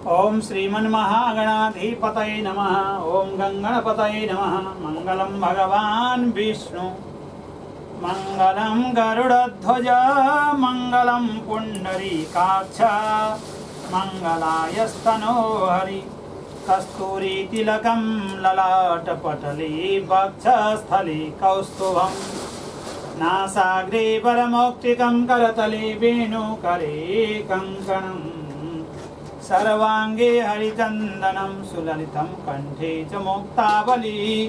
ओम श्रीमन्महागणाधिपतये नमः। ओम गंगणपतये नमः। मंगलम भगवान विष्णु, मंगलम गरुड़ध्वज, मंगलम पुंडरीकाक्ष, मंगलायस्तनो हरि। कस्तूरी तिलकम ललाटपटले वक्षस्थले कौस्तुभम्, नासाग्रे परमौक्तिकं करतले वेणुकरे कङ्कणम्, सर्वांगे हरिचंदनं सुललितं कंठे च मुक्तावली।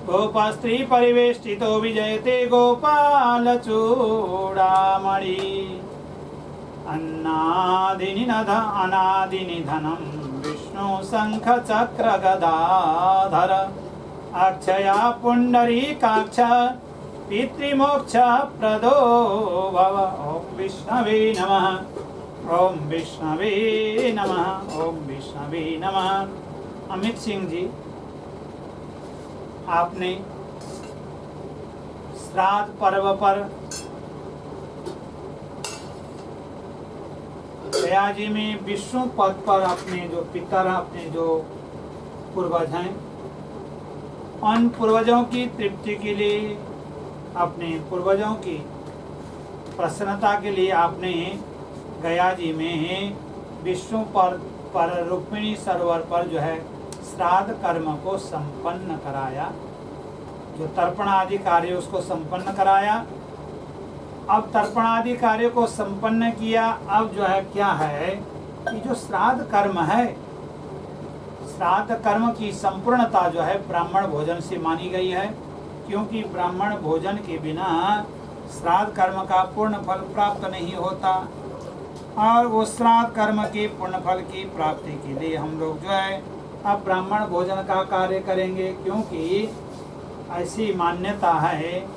गोपस्त्री परिवेष्टितो विजयते गोपाल चूड़ामणि। अन्नादिनिधन अनादिनिधनं विष्णु शंख चक्र गदाधर। अक्षया पुंडरीकाक्ष पितृमोक्ष प्रदो भव। ओम विष्णवे नमः। ओम विष्णवे नमः। ओम विष्णवे नमः। अमित सिंह जी, आपने श्राद्ध पर्व पर गया जी में विष्णु पद पर अपने जो पितर, अपने जो पूर्वज हैं, उन पूर्वजों की तृप्ति के लिए, अपने पूर्वजों की प्रसन्नता के लिए आपने गया जी में विष्णु पर रुक्मिणी सरोवर पर जो है श्राद्ध कर्म को संपन्न कराया। जो तर्पण आदि कार्य उसको संपन्न कराया। अब तर्पण आदि कार्य को संपन्न किया। अब जो है क्या है कि जो श्राद्ध कर्म है, श्राद्ध कर्म की संपूर्णता जो है ब्राह्मण भोजन से मानी गई है, क्योंकि ब्राह्मण भोजन के बिना श्राद्ध कर्म का पूर्ण फल प्राप्त नहीं होता। और वो श्राद्ध कर्म के पूर्ण फल की प्राप्ति के लिए हम लोग जो है अब ब्राह्मण भोजन का कार्य करेंगे, क्योंकि ऐसी मान्यता है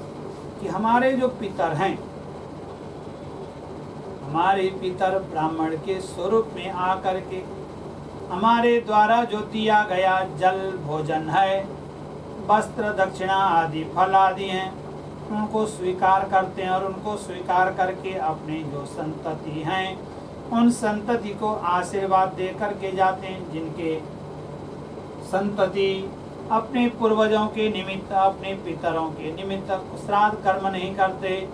कि हमारे जो पितर हैं, हमारे पितर ब्राह्मण के स्वरूप में आकर के हमारे द्वारा जो दिया गया जल भोजन है, वस्त्र दक्षिणा आदि फल आदि हैं, उनको स्वीकार करते हैं और उनको स्वीकार करके अपने जो संतति हैं उन संतति को आशीर्वाद दे करके जाते हैं। जिनके संतति अपने पूर्वजों के निमित्त, अपने पितरों के निमित्त श्राद्ध कर्म नहीं करते,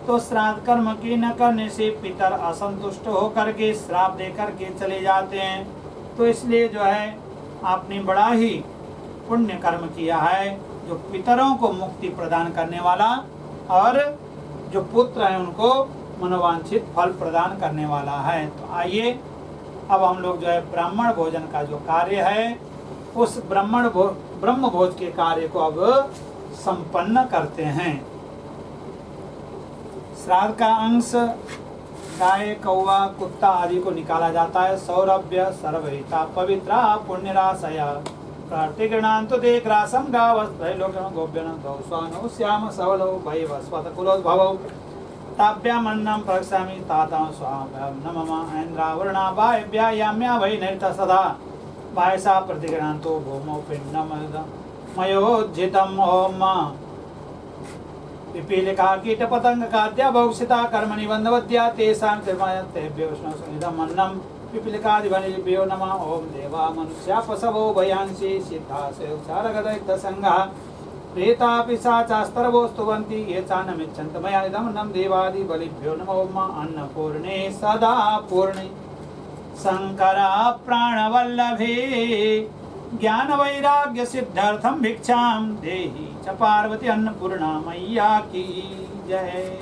तो श्राद्ध कर्म के न करने से पितर असंतुष्ट होकर के श्राप दे करके चले जाते हैं। तो इसलिए जो है आपने बड़ा ही पुण्य कर्म किया है, जो पितरों को मुक्ति प्रदान करने वाला और जो पुत्र है उनको मनोवांछित फल प्रदान करने वाला है। तो आइए अब हम लोग जो है ब्राह्मण भोजन का जो कार्य है उस ब्रह्म भोज के कार्य को अब संपन्न करते हैं। श्राद्ध का अंश गाय, कौवा, कुत्ता आदि को निकाला जाता है। सौरभ्य सर्वहिता पवित्रा पुण्यराशया कार्तिगणान्तो ते ग्रासं गावस्त्रैलोक्यं गोप्यनं स्वानो श्याम सवलो भैवस्वतकुलोद्भवौ ताभ्यामन्नं प्रक्षामि तातं स्वाभ्यां नमः ऐन्द्रावरुणाभाभ्या याम्या वै नैता सदा वायसा प्रतिगणान्तो भूमौ पिण्डमयोज्झितम्। ओम पिपीलिका कीटपतंग खाद्या भौक्षिता कर्मणि बन्धवद्या तेषां तेभ्यो विष्णुसंहितम् अन्नं पिपीलिकादिभ्यो नमः। ओम देवा मनुष्या पशवो भयांसि सिद्धासेवचारगदैत्यसंगः प्रेता पिशाचास्तरवोस्तुवन्ति ये चान्नमिच्छन्ति मया इदं अन्नं देवादिबलिभ्यो नमः। ओम अन्नपूर्णे सदा पूर्णे शंकरा प्राणवल्लभे ज्ञान वैराग्य सिद्धार्थम भिक्षाम देहि च पार्वती अन्नपूर्णा मैया की जय।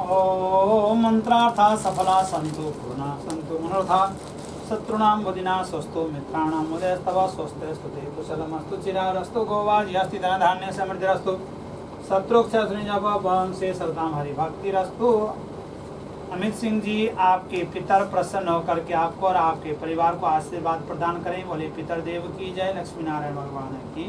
ओम मंत्रार्था सफला संतु पूर्णा संतु मनोरथा शत्रुणां वदिना स्वस्तो मित्राणां उदयस्तव स्वस्ते स्तुते कुशलमस्तु चिरारस्तु गोवाज्यस्ति धनधान्य समृद्धिरस्तु शत्रुक्षत्रं से सरताम हरि भक्तिरस्तु। अमित सिंह जी, आपके पितर प्रसन्न होकर के आपको और आपके परिवार को आशीर्वाद प्रदान करें। बोले पितर देव की जय, लक्ष्मी नारायण भगवान की